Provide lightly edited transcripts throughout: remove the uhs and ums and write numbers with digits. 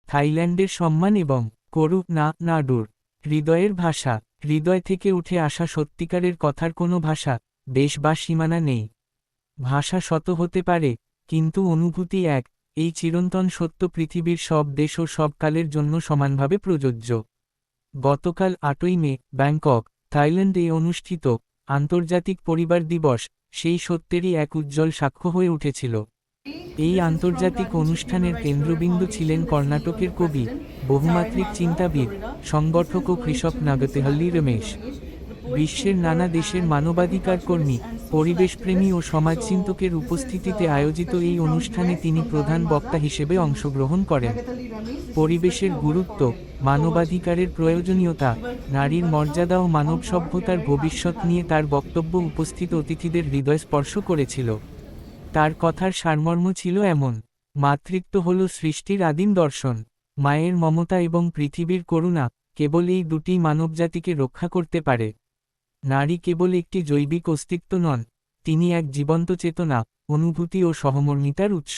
থাইল্যান্ডের সম্মান এবং করুণাডুর হৃদয়ের ভাষা। হৃদয় থেকে উঠে আসা সত্যিকারের কথার কোনো ভাষা, দেশ বা সীমানা নেই। ভাষা শত হতে পারে, কিন্তু অনুভূতি এক। এই চিরন্তন সত্য পৃথিবীর সব দেশ ও সব কালের জন্য সমানভাবে প্রযোজ্য। গতকাল ৮ই মে ব্যাংকক, থাইল্যান্ডে অনুষ্ঠিত আন্তর্জাতিক পরিবার দিবস সেই সত্যেরই এক উজ্জ্বল সাক্ষ্য হয়ে উঠেছিল। এই আন্তর্জাতিক অনুষ্ঠানের কেন্দ্রবিন্দু ছিলেন কর্ণাটকের কবি, বহুমাত্রিক চিন্তাবিদ, সংগঠক ও কৃষক নাগতেহল্লি রমেশ। বিশ্বের নানা দেশের মানবাধিকার কর্মী, পরিবেশপ্রেমী ও সমাজচিন্তকের উপস্থিতিতে আয়োজিত এই অনুষ্ঠানে তিনি প্রধান বক্তা হিসেবে অংশগ্রহণ করেন। পরিবেশের গুরুত্ব, মানবাধিকারের প্রয়োজনীয়তা, নারীর মর্যাদা ও মানব সভ্যতার ভবিষ্যৎ নিয়ে তার বক্তব্য উপস্থিত অতিথিদের হৃদয় স্পর্শ করেছিল। তার কথার সারমর্ম ছিল এমন: মাতৃত্ব হল সৃষ্টির আদিম দর্শন। মায়ের মমতা এবং পৃথিবীর করুণা, কেবল এই দুটিই মানবজাতিকে রক্ষা করতে পারে। নারী কেবল একটি জৈবিক অস্তিত্ব নন, তিনি এক জীবন্ত চেতনা, অনুভূতি ও সহমর্মিতার উৎস।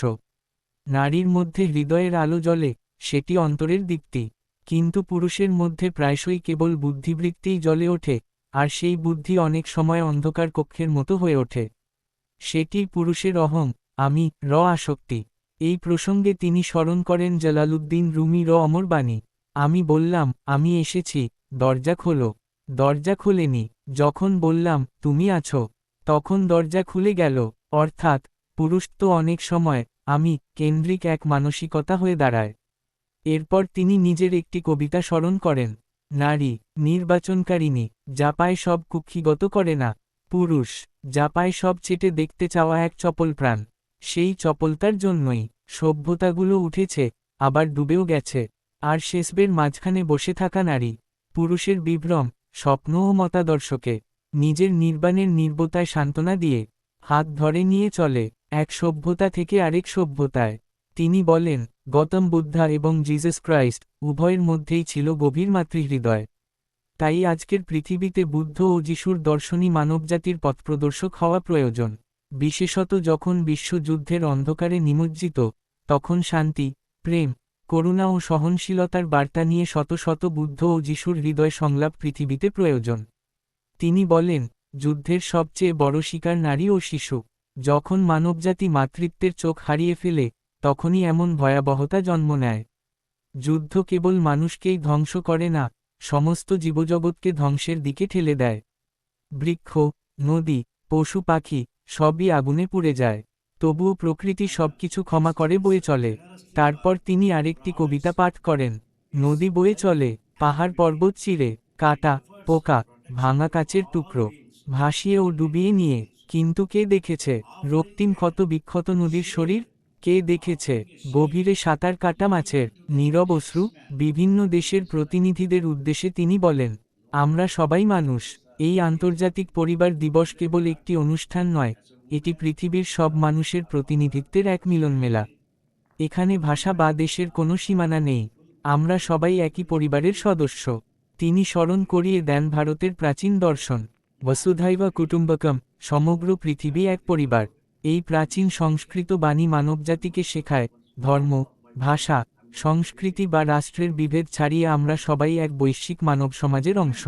নারীর মধ্যে হৃদয়ের আলো জ্বলে, সেটি অন্তরের দীপ্তি। কিন্তু পুরুষের মধ্যে প্রায়শই কেবল বুদ্ধিবৃত্তিই জ্বলে ওঠে, আর সেই বুদ্ধি অনেক সময় অন্ধকার কক্ষের মতো হয়ে ওঠে। সেটি পুরুষের অহং, আমি আসক্তি। এই প্রসঙ্গে তিনি স্মরণ করেন জালালউদ্দিন রুমির অমর বাণী। আমি বললাম, আমি এসেছি, দরজা খোলো। দরজা খোলেনি। যখন বললাম, তুমি আছো, তখন দরজা খুলে গেল। অর্থাৎ, পুরুষ তো অনেক সময় আমি কেন্দ্রিক এক মানসিকতা হয়ে দাঁড়ায়। এরপর তিনি নিজের একটি কবিতা স্মরণ করেন: নারী নির্বাচনকারিণী, যা পায় সব কুক্ষিগত করে না। পুরুষ যা পায় সব চেটে দেখতে চাওয়া এক চপল প্রাণ। সেই চপলতার জন্যই সভ্যতাগুলো উঠেছে, আবার ডুবেও গেছে। আর শেষবের মাঝখানে বসে থাকা নারী, পুরুষের বিভ্রম, স্বপ্ন ও মতাদর্শকে নিজের নির্বাণের নির্বতায় সান্ত্বনা দিয়ে হাত ধরে নিয়ে চলে এক সভ্যতা থেকে আরেক সভ্যতায়। তিনি বলেন, গৌতম বুদ্ধা এবং জিসাস ক্রাইস্ট উভয়ের মধ্যেই ছিল গভীর মাতৃহৃদয়। তাই আজকের পৃথিবীতে বুদ্ধ ও যিশুর দর্শনই মানবজাতির পথপ্রদর্শক হওয়া প্রয়োজন। বিশেষত যখন বিশ্বযুদ্ধের অন্ধকারে নিমজ্জিত, তখন শান্তি, প্রেম, করুণা ও সহনশীলতার বার্তা নিয়ে শত শত বুদ্ধ ও যিশুর হৃদয় সংলাপ পৃথিবীতে প্রয়োজন। তিনি বলেন, যুদ্ধের সবচেয়ে বড় শিকার নারী ও শিশু। যখন মানবজাতি মাতৃত্বের চোখ হারিয়ে ফেলে, তখনই এমন ভয়াবহতা জন্ম নেয়। যুদ্ধ কেবল মানুষকেই ধ্বংস করে না, সমস্ত জীবজগৎকে ধ্বংসের দিকে ঠেলে দেয়। বৃক্ষ, নদী, পশু পাখি সবই আগুনে পুড়ে যায়। তবুও প্রকৃতি সবকিছু ক্ষমা করে বয়ে চলে। তারপর তিনি আরেকটি কবিতা পাঠ করেন: নদী বয়ে চলে, পাহাড় পর্বত চিরে, কাটা, পোকা, ভাঙা কাচের টুকরো ভাসিয়ে ও ডুবিয়ে নিয়ে। কিন্তু কে দেখেছে রক্তিম ক্ষত বিক্ষত নদীর শরীর? কে দেখেছে গভীরে সাঁতার কাটা মাছের নীরব অশ্রু? বিভিন্ন দেশের প্রতিনিধিদের উদ্দেশ্যে তিনি বলেন, আমরা সবাই মানুষ। এই আন্তর্জাতিক পরিবার দিবস কেবল একটি অনুষ্ঠান নয়, এটি পৃথিবীর সব মানুষের প্রতিনিধিত্বের এক মিলনমেলা। এখানে ভাষা বা দেশের কোনো সীমানা নেই, আমরা সবাই একই পরিবারের সদস্য। তিনি স্মরণ করিয়ে দেন ভারতের প্রাচীন দর্শন, বসুধাইবা কুটুম্বকম, সমগ্র পৃথিবী এক পরিবার। এই প্রাচীন সংস্কৃত বাণী মানবজাতিকে শেখায়, ধর্ম, ভাষা, সংস্কৃতি বা রাষ্ট্রের বিভেদ ছাড়িয়ে আমরা সবাই এক বৈশ্বিক মানব সমাজের অংশ।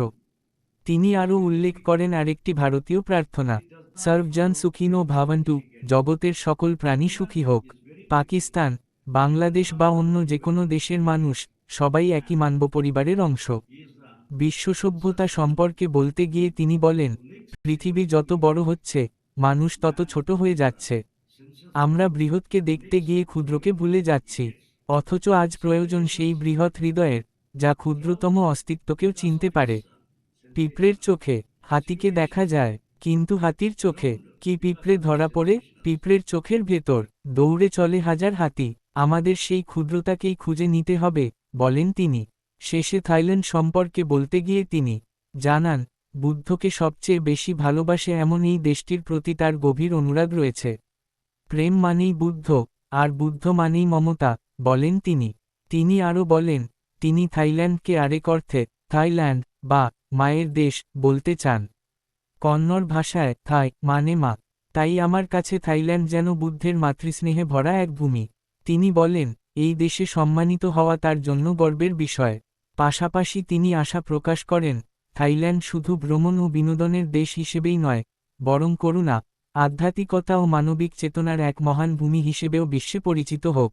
তিনি আরও উল্লেখ করেন আরেকটি ভারতীয় প্রার্থনা, সর্বজন সুখিনো ভাবন্তু, জগতের সকল প্রাণী সুখী হোক। পাকিস্তান, বাংলাদেশ বা অন্য যে কোনো দেশের মানুষ, সবাই একই মানব পরিবারের অংশ। বিশ্ব সভ্যতা সম্পর্কে বলতে গিয়ে তিনি বলেন, পৃথিবী যত বড় হচ্ছে, মানুষ তত ছোট হয়ে যাচ্ছে। আমরা বৃহৎকে দেখতে গিয়ে ক্ষুদ্রকে ভুলে যাচ্ছি। অথচ আজ প্রয়োজন সেই বৃহৎ হৃদয়ের, যা ক্ষুদ্রতম অস্তিত্বকেও চিনতে পারে। পিঁপড়ের চোখে হাতিকে দেখা যায়, কিন্তু হাতির চোখে কি পিঁপড়ে ধরা পড়ে? পিঁপড়ের চোখের ভেতর দৌড়ে চলে হাজার হাতি। আমাদের সেই ক্ষুদ্রতাকেই খুঁজে নিতে হবে, বলেন তিনি। শেষে থাইল্যান্ড সম্পর্কে বলতে গিয়ে তিনি জানান, বুদ্ধকে সবচেয়ে বেশি ভালোবাসে এমন এই দেশটির প্রতি তার গভীর অনুরাগ রয়েছে। প্রেম মানেই বুদ্ধ, আর বুদ্ধ মানেই মমতা, বলেন তিনি। তিনি আরও বলেন, তিনি থাইল্যান্ডকে আরেক অর্থে থাইল্যান্ড বা মায়ের দেশ বলতে চান। কন্নড় ভাষায় থাই মানে মা। তাই আমার কাছে থাইল্যান্ড যেন বুদ্ধের মাতৃস্নেহে ভরা এক ভূমি। তিনি বলেন, এই দেশে সম্মানিত হওয়া তার জন্য গর্বের বিষয়। পাশাপাশি তিনি আশা প্রকাশ করেন, থাইল্যান্ড শুধু ভ্রমণ ও বিনোদনের দেশ হিসেবেই নয়, বরং করুণা, আধ্যাত্মিকতা ও মানবিক চেতনার এক মহান ভূমি হিসেবেও বিশ্বে পরিচিত হোক।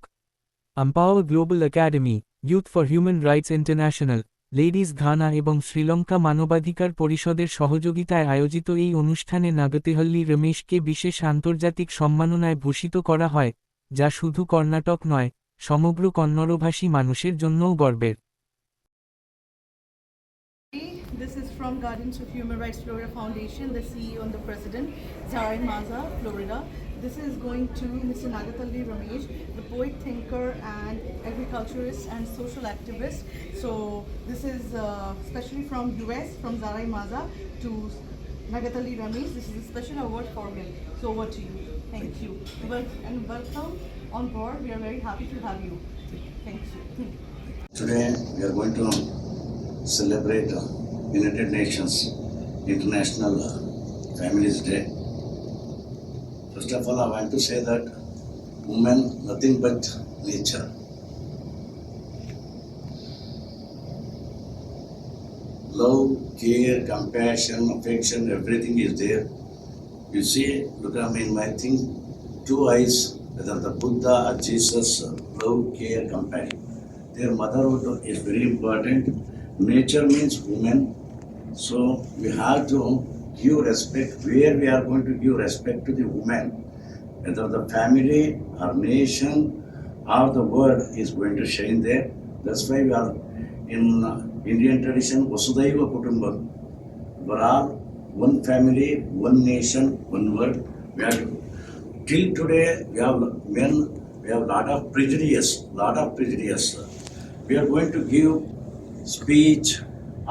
Empower Global Academy, Youth for Human Rights International, Ladies Ghana এবং শ্রীলঙ্কা মানবাধিকার পরিষদের সহযোগিতায় আয়োজিত এই অনুষ্ঠানে নাগতিহল্লি রমেশকে বিশেষ আন্তর্জাতিক সম্মাননায় ভূষিত করা হয়, যা শুধু কর্ণাটক নয়, সমগ্র কন্নড়ভাষী মানুষের জন্যও গর্বের। This is from Guardians of Human Rights Florida Foundation, the CEO and the President, Zarin Maza, Florida. This is going to Mr. Nagathalli Ramesh, the poet, thinker, and agriculturist and social activist. So this is especially from US, from Zarin Maza to Nagathalli Ramesh. This is a special award for him. So over to you. Thank you. And welcome on board. We are very happy to have you. Thank you. Today we are going to celebrate United Nations International Families Day. First of all, I want to say that women nothing but nature. Love, care, compassion, affection, everything is there. You see, look at me, I think two eyes, whether the Buddha or Jesus, love, care, compassion. Their motherhood is very important. Nature means woman, so we have to give respect. Where we are going to give respect to the woman, whether the family or nation or the world is going to shine there. That's why we are in Indian tradition, Vasudhaiva Kutumbam. We are all one family, one nation, one world. We are till today we have men, we have lot of prejudice. We are going to give speech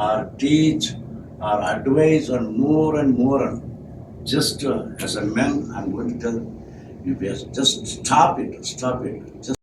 or teach or advise on more and more. Just as a man, I'm going to tell you, just stop it. Just